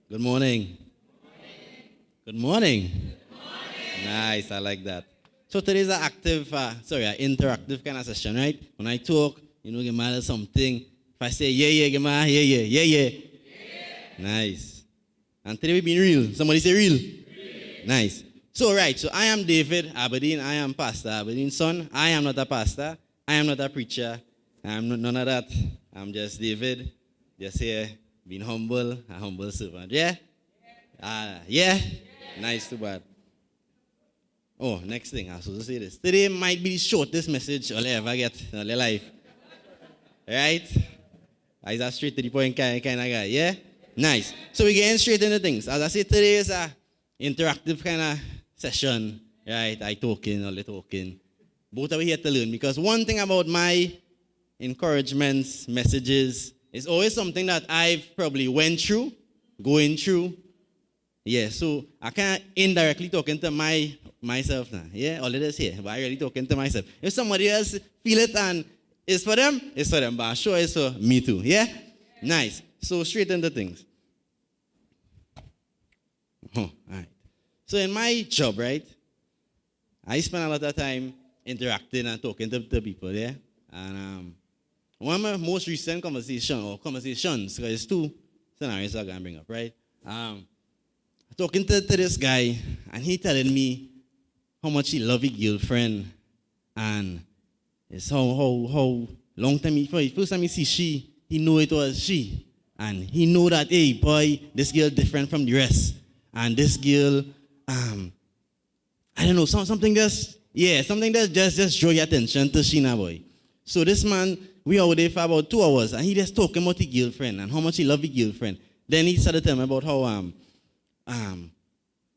Good morning. Good morning. Nice, I like that. So today's an an interactive kind of session, right? When I talk, give me a little something. If I say yeah, yeah, give me a yeah, yeah, yeah, yeah. Nice. And today we've been real. Somebody say real. Nice. So right, I am David Aberdeen. I am Pastor Aberdeen's son. I am not a pastor. I am not a preacher. I am none of that. I'm just David, just here, being humble, a humble servant. Yeah? Yeah? Nice, too bad. Oh, next thing, I was supposed to say this. Today might be the shortest message I'll ever get in my life. Right? Is that straight to the point kind of guy? Yeah? Nice. So we're getting straight into things. As I said, today is a interactive kind of session. Right? I talking, all the talking. Both are here to learn. Because one thing about my encouragements, messages, is always something that I've probably went through, going through. Yeah, so I can't indirectly talking to myself now. Yeah, all of this here, but I really talking to myself. If somebody else feel it and it's for them, it's for them. But I'm sure it's for me too. Yeah? Nice. So straight into things. All right. So in my job, right, I spend a lot of time interacting and talking to people, yeah? And one of my most recent conversations, because it's two scenarios I'm going to bring up, right? Talking to this guy, and he telling me how much he love his girlfriend, and it's how long time first time he see she, he know it was she, and he know that, hey boy, this girl different from the rest, and this girl, I don't know, something that's just draw your attention to she now, boy. So this man, we were there for about 2 hours, and he just talking about his girlfriend and how much he love his girlfriend. Then he started telling me about how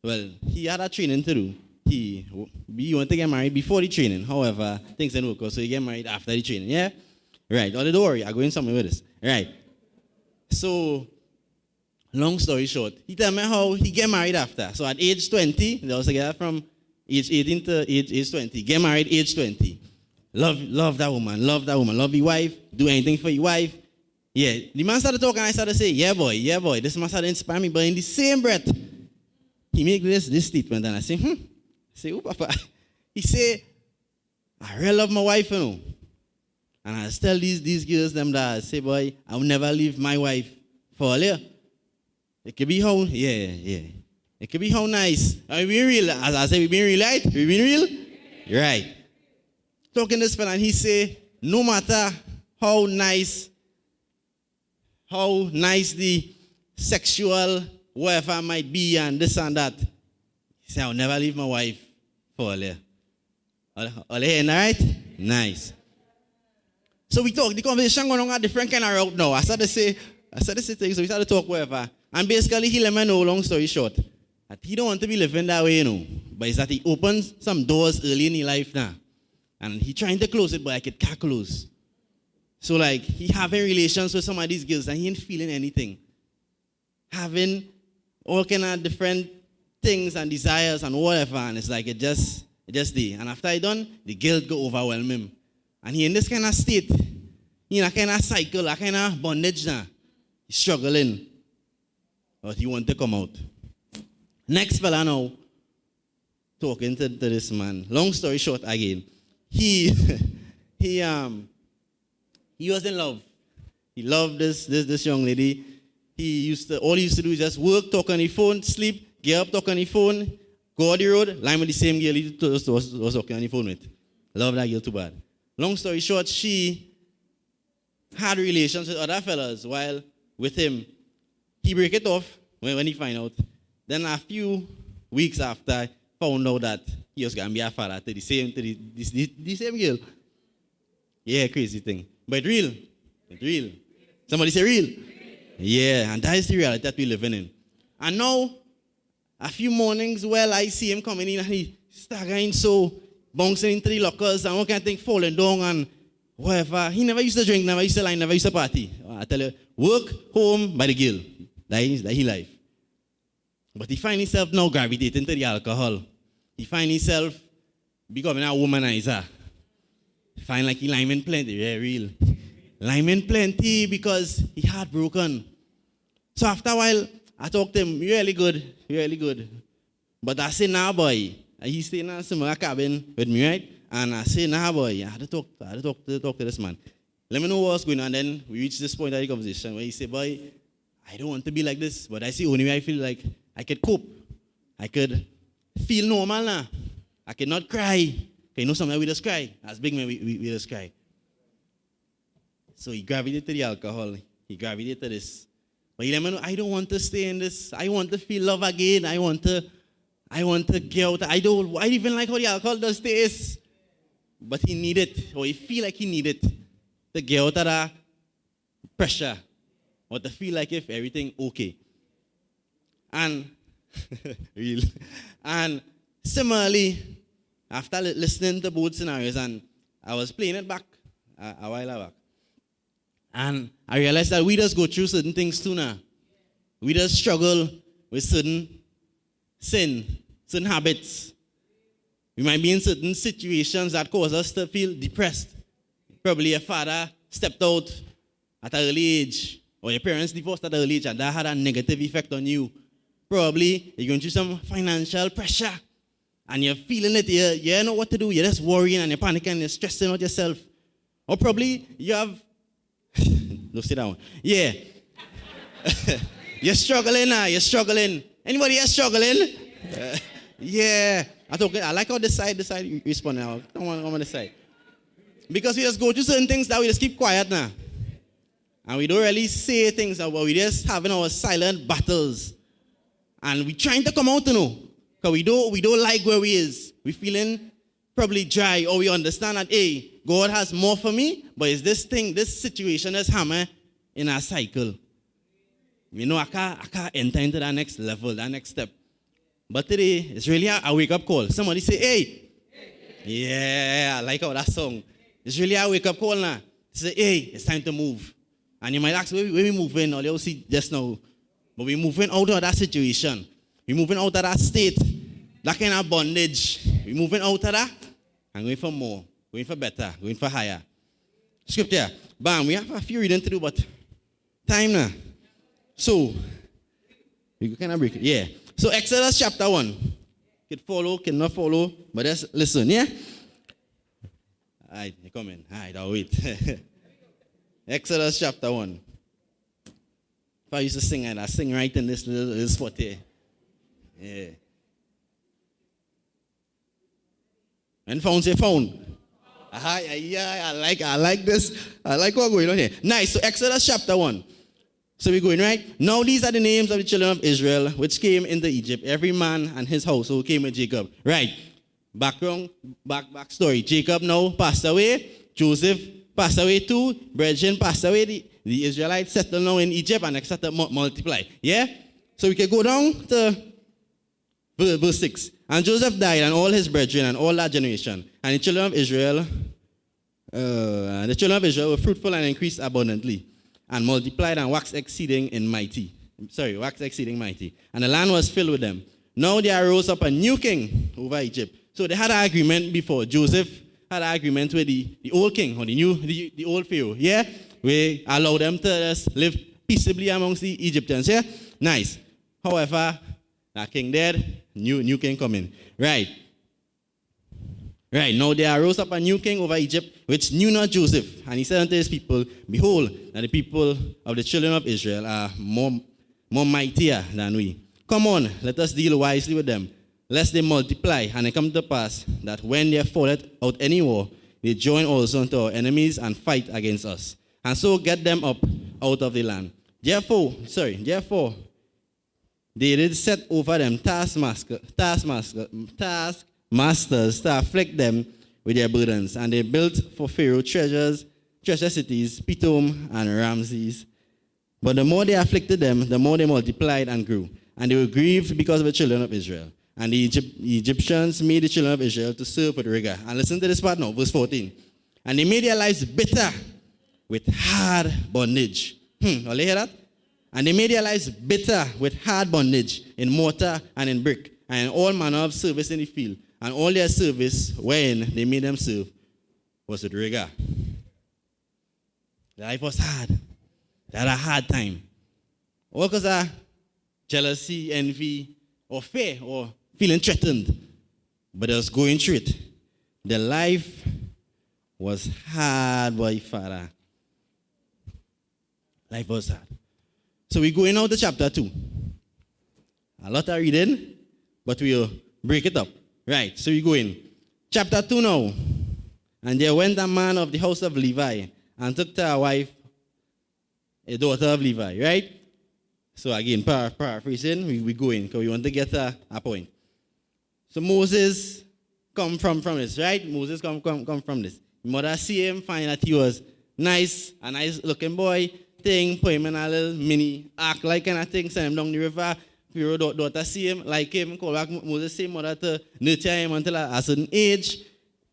well, he had a training to do. He wanted to get married before the training. However, things didn't work out, so he get married after the training. Yeah? Right. Oh, don't worry. I'm going somewhere with this. Right. So, long story short, he tell me how he get married after. So, at age 20, they also get from age 18 to age 20. Get married age 20. Love that woman. Love your wife. Do anything for your wife. Yeah. The man started talking, I started to say, yeah, boy. This man started to inspire me. But in the same breath, he make this statement, and I say, I say, oh, Papa. He say, I really love my wife, you know. And I tell these girls them that I say, boy, I will never leave my wife for a year. It could be how, yeah. It could be how nice. Are we being real? As I say, we being real, right? We being real? Right. Talking to this fella, and he say, no matter how nice the sexual whatever might be and this and that, he said, I'll never leave my wife for a year. All right? Nice. So we talk, the conversation going on a different kind of route now. I started to say things, so we started to talk whatever. And basically, he let me know, long story short, that he don't want to be living that way, you know. But it's that he opens some doors early in his life now. And he trying to close it, but like it can't close. So like, he having relations with some of these girls and he ain't feeling anything. Having all kind of different things and desires and whatever, and it's like it just there. And after he done, the guilt go overwhelm him. And he in this kind of state, in a kind of cycle, a kind of bondage now. He's struggling. But he want to come out. Next fella now, talking to this man. Long story short again. He was in love. He loved this young lady. All he used to do is just work, talk on the phone, sleep, get up, talk on the phone, go on the road, line with the same girl he was talking on the phone with. Love that girl too bad. Long story short, she had relations with other fellas while with him. He break it off when he find out. Then a few weeks after, found out that he was going to be a father to the same girl. Yeah, crazy thing. But real. Somebody say real. Yeah, and that is the reality that we're living in. And now, a few mornings, I see him coming in and he staggering so, bouncing into the lockers and all kind of thing, falling down and whatever. He never used to drink, never used to lie, never used to party. I tell you, work, home, by the girl. That is his life. But he find himself now gravitating to the alcohol. He find himself becoming a womanizer. Find like he lying plenty, yeah, real. Lyman plenty because he heartbroken. So after a while, I talk to him really good, really good. But I say, nah, boy. And he stay in a similar cabin with me, right? And I say, nah, boy, I had to talk to this man. Let me know what's going on. And then we reach this point of the conversation where he say, boy, I don't want to be like this, but I see only way I feel like I could cope. I could feel normal now. I could not cry. You know, sometimes we just cry. As big men, we just cry. So he gravitated to the alcohol. He gravitated to this. But he let me know, I don't want to stay in this. I want to feel love again. I want to get out. I even like how the alcohol does taste. But he needed, or he feel like he needed to get out of that pressure. Or to feel like if everything okay. And real. And similarly, after listening to both scenarios, and I was playing it back a while back, and I realized that we just go through certain things too now. We just struggle with certain sin, certain habits. We might be in certain situations that cause us to feel depressed. Probably a father stepped out at an early age, or your parents divorced at an early age, and that had a negative effect on you. Probably you're going through some financial pressure, and you're feeling it, you don't know what to do, you're just worrying and you're panicking, you're stressing out yourself. Or probably you have, no, sit down. Yeah. You're struggling now, you're struggling. Anybody else struggling? Yeah. I like how this side respond now. Come on this side. Because we just go through certain things that we just keep quiet now. And we don't really say things, but we just having our silent battles. And we trying to come out, because we don't like where we is. We feeling probably dry, or we understand that, hey, God has more for me, but is this situation that's hammer in our cycle. You know, I can't enter into that next level, that next step. But today, it's really a wake-up call. Somebody say, hey. Yeah, I like how that song. It's really a wake-up call now. Say, hey, it's time to move. And you might ask, where we moving? Or you'll see just now. But we're moving out of that situation. We're moving out of that state. That kind of bondage. We're moving out of that and going for more. Going for better. Going for higher. Scripture. Bam. We have a few reading to do, but time now. So, we kind of break it. Yeah. So, Exodus chapter 1. Can follow, cannot follow, but just listen, yeah? All right, you come in. All right, I'll wait. Exodus chapter 1. If I used to sing, I'd sing right in this little spot here. Yeah. And found say phone. Yeah, I like this. I like what's going on here. Nice. So Exodus chapter 1. So we're going, right? Now these are the names of the children of Israel which came into Egypt. Every man and his household came with Jacob. Right. Background, back story. Jacob now passed away. Joseph passed away too. Brethren passed away. The Israelites settled now in Egypt and they started to multiply. Yeah? So we can go down to verse 6. And Joseph died and all his brethren and all that generation. And the children of Israel were fruitful and increased abundantly and multiplied and waxed exceeding mighty. And the land was filled with them. Now there arose up a new king over Egypt. So they had an agreement before. Joseph had an agreement with the old king or the old Pharaoh. Yeah? We allow them to just live peaceably amongst the Egyptians. Yeah? Nice. However, that king dead, new king coming. Right. Now there arose up a new king over Egypt, which knew not Joseph. And he said unto his people, behold, that the people of the children of Israel are more mightier than we. Come on, let us deal wisely with them, lest they multiply, and it come to pass that when they falleth out any war, they join also unto our enemies and fight against us, and so get them up out of the land. Therefore, they did set over them taskmasters to afflict them with their burdens, and they built for Pharaoh treasure cities, Pithom and Ramses. But the more they afflicted them, the more they multiplied and grew. And they were grieved because of the children of Israel. And the Egyptians made the children of Israel to serve with rigor. And listen to this part now, verse 14. And they made their lives bitter with hard bondage. All you hear that? And they made their lives bitter with hard bondage in mortar and in brick, and in all manner of service in the field. And all their service, when they made them serve, was with rigor. Their life was hard. They had a hard time. All because of jealousy, envy, or fear, or feeling threatened. But they was going through it. Their life was hard, boy, Father. Life was hard. So we're going out to chapter 2. A lot of reading, but we'll break it up. Right, so we go in. Chapter 2 now. And there went a man of the house of Levi and took to a wife a daughter of Levi, right? So again, paraphrasing, we go in because we want to get a point. So Moses come from this, right? Moses come from this. Mother see him, find that he was nice, a nice looking boy, thing, put him in a little mini ark like kind of thing, send him down the river. Pharaoh daughter see him, like him, call back Moses, say mother to nurture him until a certain age.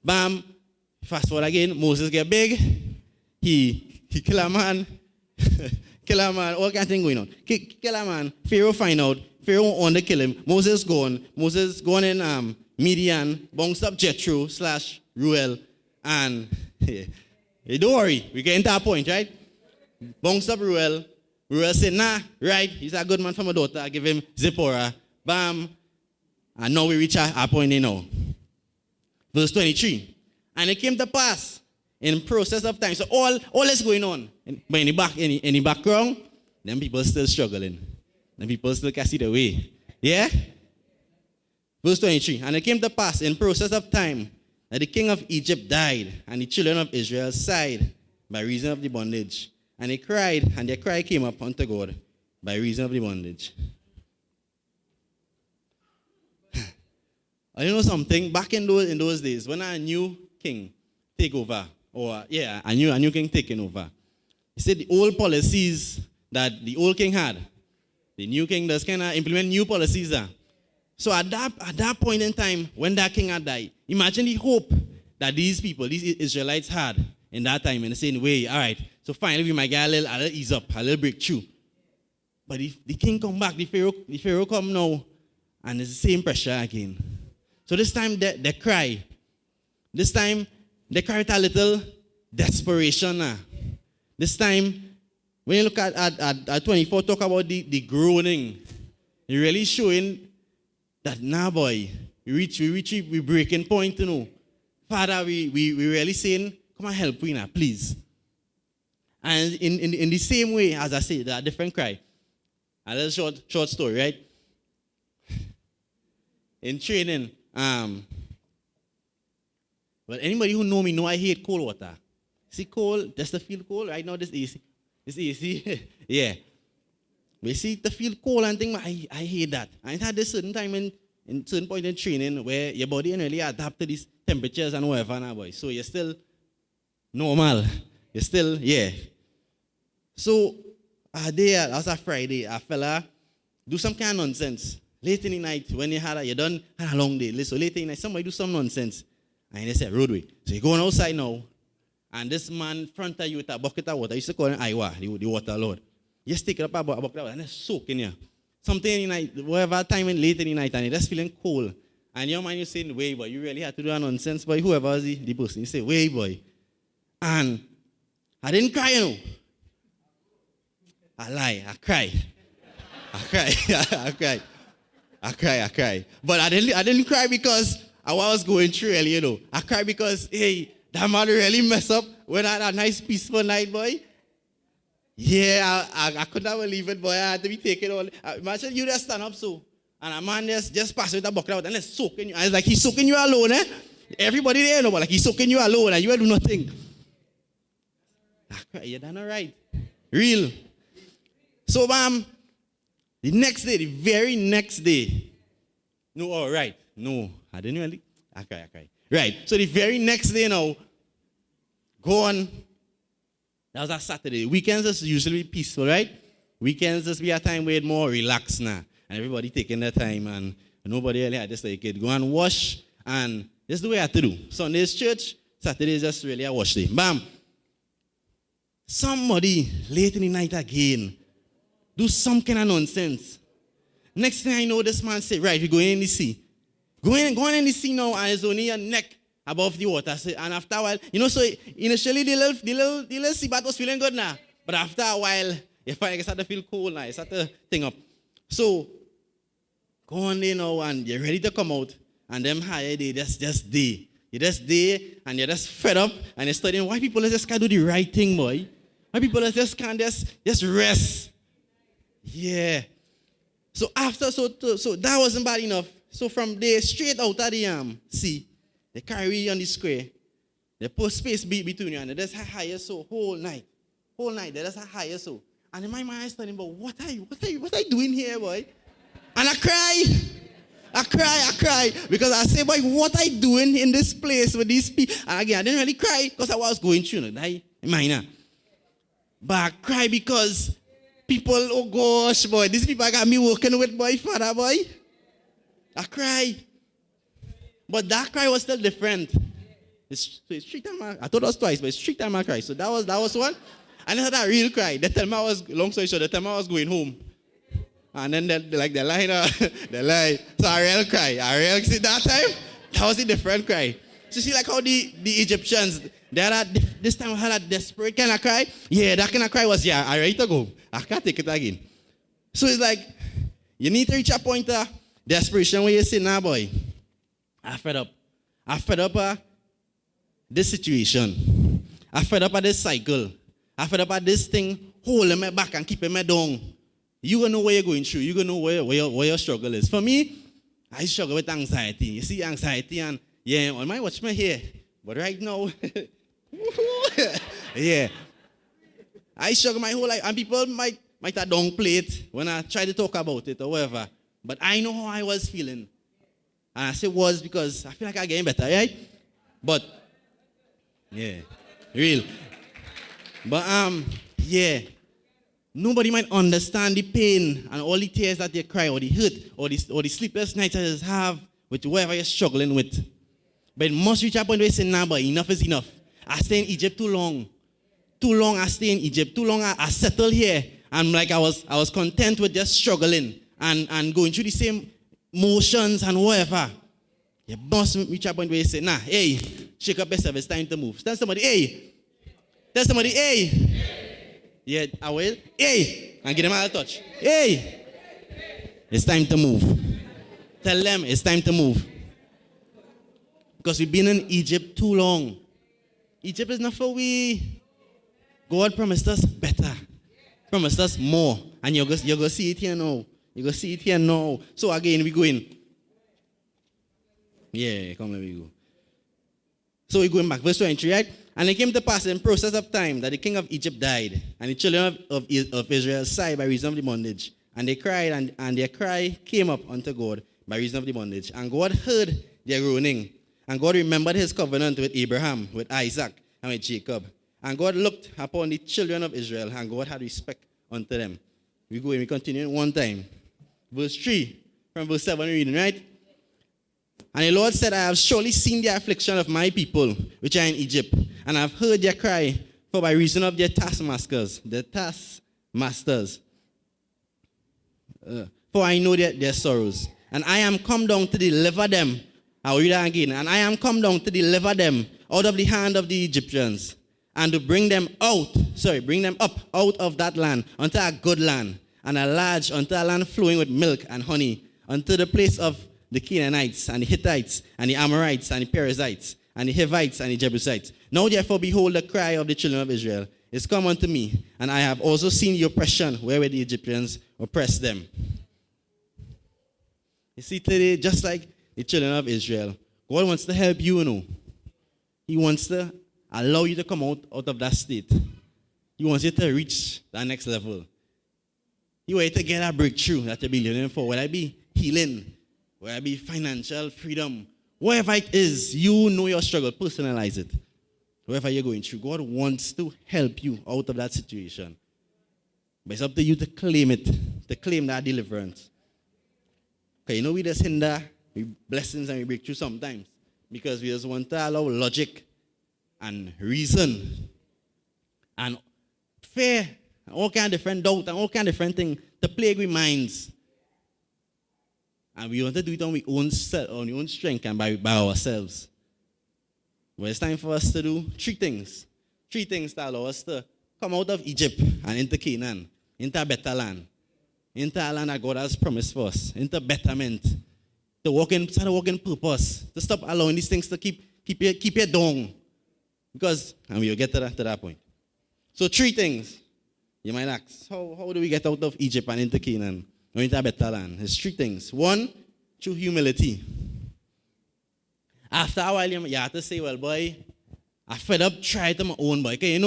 Bam. Fast forward again, Moses get big. He kill a man. Kill a man. All kind of thing going on. Kill a man. Pharaoh find out. Pharaoh want to kill him. Moses gone. Moses gone in Midian. Bounced up Jethro / Ruel. And hey, don't worry. We get into a point, right? Bounced up Ruel. Ruel said, nah, right. He's a good man for my daughter. I give him Zipporah. Bam. And now we reach a point now. Verse 23. And it came to pass in process of time. So all is going on. But in the background, them people still struggling. Them people still can't see the way. Yeah? Verse 23. And it came to pass in process of time that the king of Egypt died, and the children of Israel sighed by reason of the bondage. And they cried, and their cry came up unto God by reason of the bondage. I know something. Back in those days, when a new king take over, a new king taking over, he said the old policies that the old king had, the new king does kind of implement new policies there. So at that point in time, when that king had died, imagine the hope that these people, these Israelites had in that time, in the same way, all right, so finally we might get a little ease up, a little breakthrough. But if the king come back, the Pharaoh come now, and it's the same pressure again. So this time they cry. This time they cry with a little desperation now. This time, when you look at 24, talk about the groaning. You're really showing that now, boy, we breaking point, you know. Father, we really saying, come and help me now, please. And in the same way, as I say, there are different cry. A little short story, right? In training, well, anybody who know me know I hate cold water. See cold, just to feel cold. Right now, this AC. This AC. Yeah. But you see, to feel cold and things, I hate that. And it had this certain time in certain point in training where your body ain't really adapt to these temperatures and whatever now, boy. So you're still normal. You're still, yeah. So that was a Friday, a fella do some kind of nonsense. Late in the night, when you had a long day. So late in the night, somebody do some nonsense. And they said, roadway. So you're going outside now, and this man front of you with a bucket of water. I used to call him Iowa, the water lord. You just take it up a bucket of water and just soak in here. Something in the night, whatever time late in the night, and you're just feeling cold. And your mind, you're saying, way, boy, you really had to do a nonsense, boy, whoever was the person. You say, way, boy. And I didn't cry, you know. I lie, I cry. I cry. But I didn't cry because I was going through early, you know. I cry because, hey, that man really messed up when I had a nice peaceful night, boy. Yeah, I could not believe it, boy. I had to be taken all. Imagine you just stand up so, and a man just pass with a bucket out and let's soak in you. And it's like he's soaking you alone, eh? Everybody there, no, but like he's soaking you alone and you do nothing. I cry, you done all right. Real. So, the next day, the very next day. No, all right. No, I didn't really. I cry. Right. So the very next day now, go on. That was a Saturday. Weekends is usually peaceful, right? Weekends just be a time where it's more relaxed now. And everybody taking their time and nobody really had this like it. Go and wash and this is the way I have to do. Sunday's church, Saturday is just really a wash day. Bam. Somebody late in the night again do some kind of nonsense. Next thing I know, this man say, right, we're going in the sea. Going in the sea now, and it's only a neck above the water. So, and after a while, you know, so initially the little sea bath was feeling good now. But after a while, you find it start to feel cold now. It start to thing up. So, go on there now and you're ready to come out. And them higher they just there. You're just there and you're just fed up and you're studying why people just can't do the right thing, boy. Why people just can't just rest. Yeah. So so that wasn't bad enough. So from there straight out of the sea, they carry you on the square. They put space between you and they just higher so whole night. Whole night they just higher so. And in my mind I studying, but what are you doing here, boy? And I cry because I say, boy, what I doing in this place with these people? And again, I didn't really cry because I was going through it. But I cry because people, oh gosh, boy, these people I got me working with, boy, father, boy. I cry. But that cry was still different. It's 3 times. I thought it was twice, but it's 3 times I cried. So that was one. And then that real cry. They tell me long story short, they tell me I was going home. And then they lie. So I real cry. See that time? That was a different cry. So see like how the Egyptians, this time I had a desperate kind of cry. Yeah, that kind of cry was, I'm ready to go. I can't take it again. So it's like, you need to reach a point of desperation where you say, nah, boy, I fed up. I fed up this situation. I fed up this cycle. I fed up this thing holding me back and keeping me down. You're going to know where you're going through. You're going to know where your struggle is. For me, I struggle with anxiety. You see anxiety and, yeah, on my watch me here. But right now, yeah. I struggle my whole life. And people might have downplay it when I try to talk about it or whatever. But I know how I was feeling. And I say was because I feel like I'm getting better, right? But, yeah, real. But, yeah. Nobody might understand the pain and all the tears that you cry or the hurt or the sleepless nights that you have with whatever you're struggling with. But it must reach a point where you say, nah, but enough is enough. I stay in Egypt too long. Too long I stay in Egypt. Too long I settle here. And like I was content with just struggling and going through the same motions and whatever. You must reach a point where you say, nah, hey, shake up yourself. It's time to move. Tell somebody, hey. Tell somebody, hey. Yeah, I will. Hey! And give them a touch. Hey! It's time to move. Tell them it's time to move. Because we've been in Egypt too long. Egypt is not for we. God promised us better. Promised us more. And you're going to see it here now. You're going to see it here now. So again, we go in. Yeah, come let me go. So we're going back. Verse 23, right? And it came to pass in process of time that the king of Egypt died, and the children of Israel sighed by reason of the bondage. And they cried, and their cry came up unto God by reason of the bondage. And God heard their groaning. And God remembered his covenant with Abraham, with Isaac, and with Jacob. And God looked upon the children of Israel, and God had respect unto them. We go and we continue one time. Verse 3, from verse 7 reading, right? And the Lord said, I have surely seen the affliction of my people, which are in Egypt, and I have heard their cry, for by reason of their taskmasters. For I know their sorrows. And I am come down to deliver them. I'll read that again. And I am come down to deliver them out of the hand of the Egyptians, and to bring them up out of that land, unto a good land, and a large, unto a land flowing with milk and honey, unto the place of the Canaanites, and the Hittites, and the Amorites, and the Perizzites, and the Hivites, and the Jebusites. Now therefore, behold, the cry of the children of Israel is come unto me, and I have also seen the oppression wherewith the Egyptians oppressed them. You see, today, just like the children of Israel, God wants to help you, He wants to allow you to come out of that state. He wants you to reach that next level. He wants you to get a breakthrough that you're believing for, whether it be healing, whether it be financial freedom, whatever it is, you know your struggle, personalize it. Whatever you're going through, God wants to help you out of that situation. But it's up to you to claim it, to claim that deliverance. Okay, we just hinder blessings and we break through sometimes because we just want to allow logic and reason and fear and all kind of different doubt and all kind of different things to plague our minds. And we want to do it on our own strength and by ourselves. But it's time for us to do three things. Three things that allow us to come out of Egypt and into Canaan, into a better land. into a land that God has promised for us, into betterment, start to walk in purpose, to stop allowing these things to keep you down. Because, and we'll get to that point. So 3 things. You might ask, how do we get out of Egypt and into Canaan, or into a better land? There's 3 things. 1, through humility. After a while, you have to say, well, boy, I fed up, try it on my own, boy. Okay,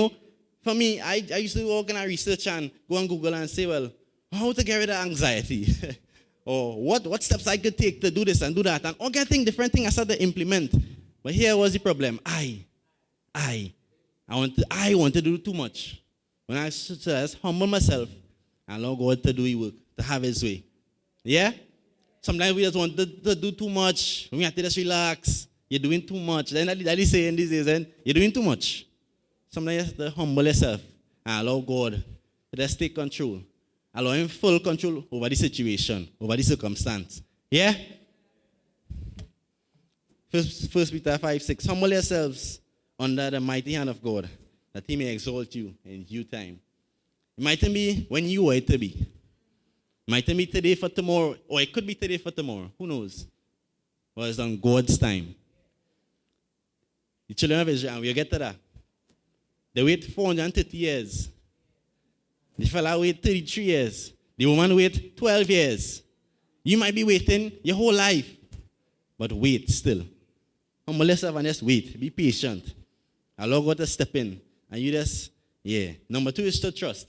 for me, I used to walk in and research and go on Google and say, well, how to get rid of anxiety? Or what steps I could take to do this and do that. And all getting different things I started to implement. But here was the problem. I want to do too much. When I just humble myself and allow God to do His work, to have His way. Yeah? Sometimes we just want to do too much. We have to just relax. You're doing too much. Then that is saying these days, you're doing too much. Sometimes you have to humble yourself and allow God to just take control. Allow Him full control over the situation, over the circumstance. Yeah? First Peter 5:6. Humble yourselves under the mighty hand of God, that He may exalt you in due time. It mightn't be when you want it to be. It mightn't be today for tomorrow, or it could be today for tomorrow. Who knows? But it's on God's time. The children of Israel, we'll get to that. They wait 430 years. The fella wait 33 years. The woman wait 12 years. You might be waiting your whole life, but wait still. Humble yourself and just wait. Be patient. Allow God to step in. And you just, Number 2 is to trust.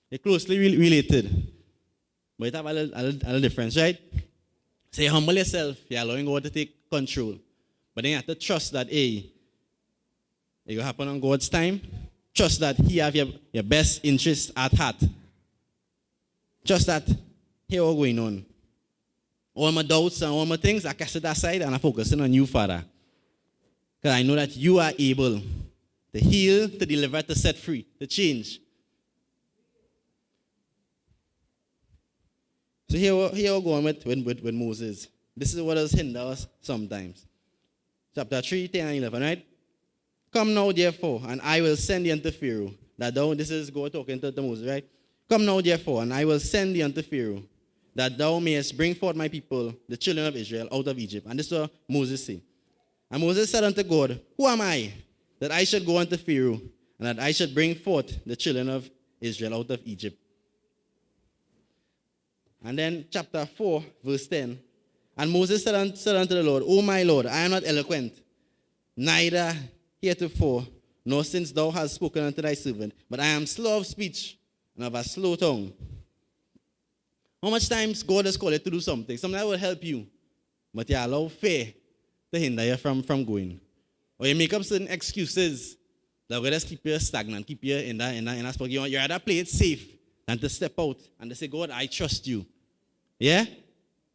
They're closely related. But it have a little difference, right? Say, humble yourself. You're allowing God to take control. But then you have to trust that, it will happen on God's time. Trust that He have your best interest at heart. Trust that here what's going on. All my doubts and all my things, I cast it aside and I'm focusing on you, Father. Because I know that you are able to heal, to deliver, to set free, to change. So here we're going with Moses. This is what has hindered us sometimes. Chapter 3, 10 and 11, right? Come now, therefore, and I will send thee unto Pharaoh. This is God talking to Moses, right? Come now, therefore, and I will send thee unto Pharaoh, that thou mayest bring forth my people, the children of Israel, out of Egypt. And this is what Moses said. And Moses said unto God, who am I, that I should go unto Pharaoh, and that I should bring forth the children of Israel out of Egypt? And then chapter 4, verse 10. And Moses said unto the Lord, O my Lord, I am not eloquent, neither heretofore, nor since thou hast spoken unto thy servant, but I am slow of speech and of a slow tongue. How much times God has called you to do something? Something that will help you, but you allow fear to hinder you from going. Or you make up certain excuses that will just keep you stagnant, keep you in that spot. You'd rather play it safe than to step out and to say, God, I trust you. Yeah?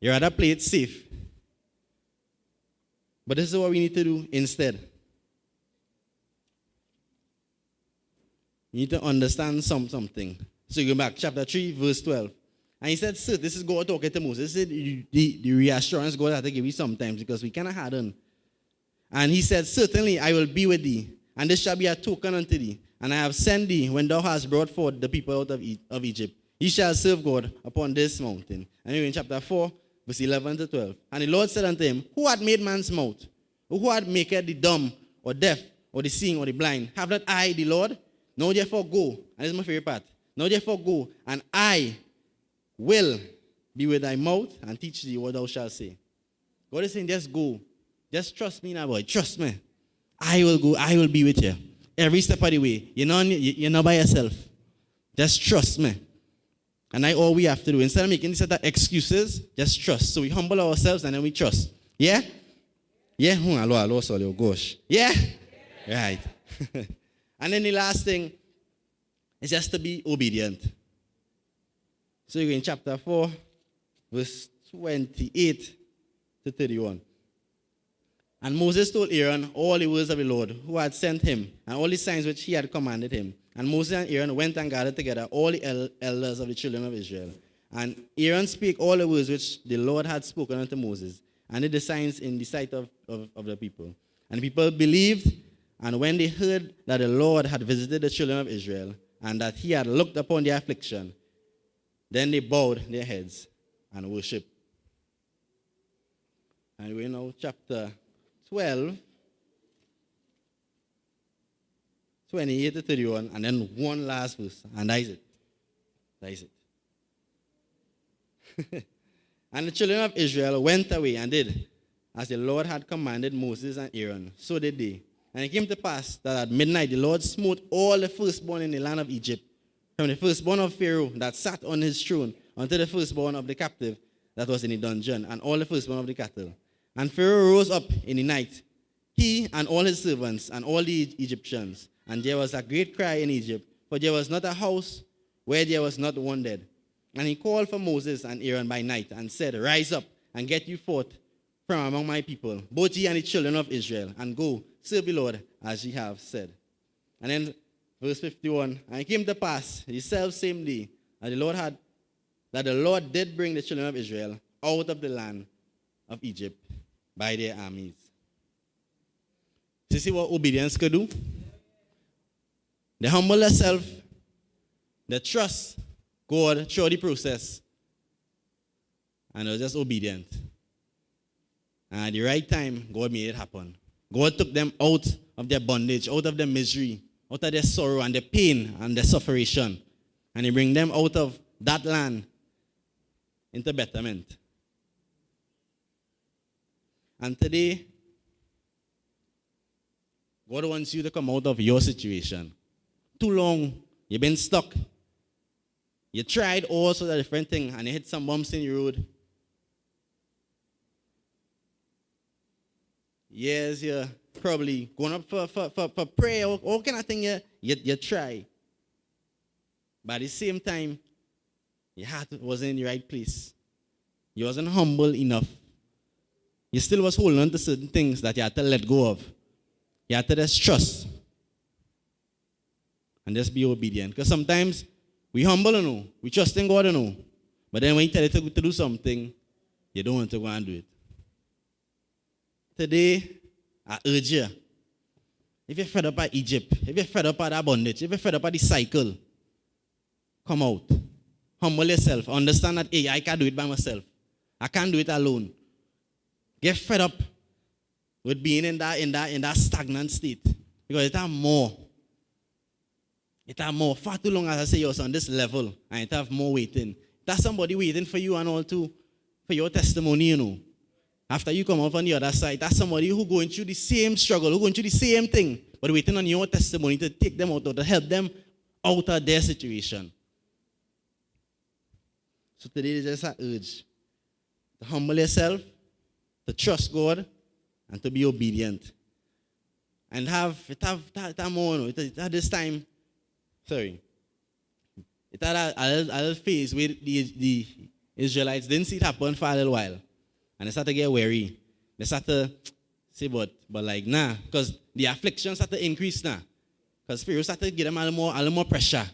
You'd rather play it safe. But this is what we need to do instead. You need to understand something. So you go back, chapter 3, verse 12. And he said, sir, this is God talking to Moses. This is the reassurance God has to give you sometimes because we cannot harden. And he said, certainly I will be with thee, and this shall be a token unto thee. And I have sent thee when thou hast brought forth the people out of Egypt. Ye shall serve God upon this mountain. And in chapter 4, verse 11 to 12. And the Lord said unto him, who had made man's mouth? Or who had made the dumb, or deaf, or the seeing, or the blind? Have not I, the Lord? Now therefore go, and this is my favorite part. Now therefore go, and I will be with thy mouth and teach thee what thou shalt say. God is saying, just go. Just trust me now, boy. Trust me. I will go. I will be with you. Every step of the way. You're not by yourself. Just trust me. And that's all we have to do. Instead of making these set of excuses, just trust. So we humble ourselves and then we trust. Yeah? Yeah? Hello, sorry, oh gosh. Yeah? Right. And then the last thing is just to be obedient. So you go in chapter 4, verse 28 to 31. And Moses told Aaron all the words of the Lord who had sent him, and all the signs which he had commanded him. And Moses and Aaron went and gathered together all the elders of the children of Israel. And Aaron spake all the words which the Lord had spoken unto Moses, and did the signs in the sight of the people. And the people believed, and when they heard that the Lord had visited the children of Israel, and that he had looked upon their affliction, Then they bowed their heads and worshiped. And we're now chapter 12, 28 to 31, and then one last verse, and that is it. That is it. And the children of Israel went away and did as the Lord had commanded Moses and Aaron. So did they. And it came to pass that at midnight the Lord smote all the firstborn in the land of Egypt, from the firstborn of Pharaoh that sat on his throne unto the firstborn of the captive that was in the dungeon, and all the firstborn of the cattle. And Pharaoh rose up in the night, he and all his servants and all the Egyptians. And there was a great cry in Egypt, for there was not a house where there was not one dead. And he called for Moses and Aaron by night and said, Rise up and get you forth from among my people, both ye and the children of Israel, and go, serve the Lord as ye have said. And then verse 51, and it came to pass the selfsame day that the Lord did bring the children of Israel out of the land of Egypt by their armies. So you see what obedience could do? They humble themselves, they trust God through the process, and they're just obedient. And at the right time, God made it happen. God took them out of their bondage, out of their misery, out of their sorrow and their pain and their suffering, and He bring them out of that land into betterment. And today, God wants you to come out of your situation. Too long, you've been stuck. You tried all sorts of different things, and you hit some bumps in the road. Yes, you're probably going up for prayer, all kind of thing you try. But at the same time, your heart wasn't in the right place. You wasn't humble enough. You still was holding on to certain things that you had to let go of. You had to just trust. And just be obedient. Because sometimes we humble, we trust in God, but then when He tells you to do something, you don't want to go and do it. Today, I urge you, if you're fed up at Egypt, if you're fed up at that bondage, if you're fed up at the cycle, come out. Humble yourself. Understand that, hey, I can't do it by myself. I can't do it alone. Get fed up with being in that stagnant state. Because it has more. It has more. Far too long, as I say, you're on this level, and it has more waiting. There's somebody waiting for you and all too, for your testimony, After you come out on the other side, that's somebody who going through the same struggle, who going through the same thing, but waiting on your testimony to take them out, or to help them out of their situation. So today is just an urge to humble yourself, to trust God, and to be obedient. And have more, it had this time, it had a little phase where the Israelites didn't see it happen for a little while. And they started to get weary. They started to say, but like, nah, because the affliction started to increase now. Because Pharaoh started to give them a little more pressure.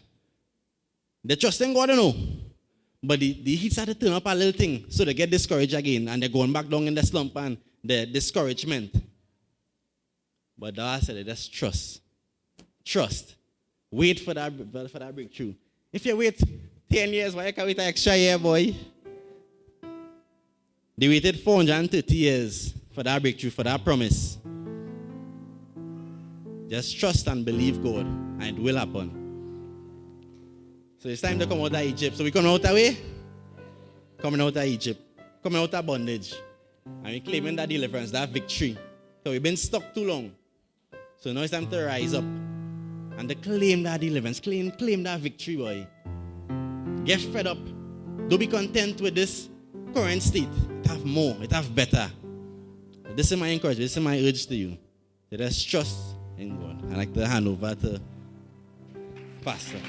They trust in God, but the heat started to turn up a little thing, so they get discouraged again, and they're going back down in the slump and the discouragement. But I said, just trust. Trust. Wait for that breakthrough. If you wait 10 years, why you can't wait an extra year, boy? They waited 430 years for that breakthrough, for that promise. Just trust and believe God, and it will happen. So it's time to come out of Egypt. So we coming out of way? Coming out of Egypt. Coming out of bondage. And we're claiming that deliverance, that victory. So we've been stuck too long. So now it's time to rise up and to claim that deliverance. Claim that victory, boy. Get fed up. Don't be content with this current state. It have more. It have better. This is my encouragement. This is my urge to you. Let us trust in God. I'd like to hand over to Pastor.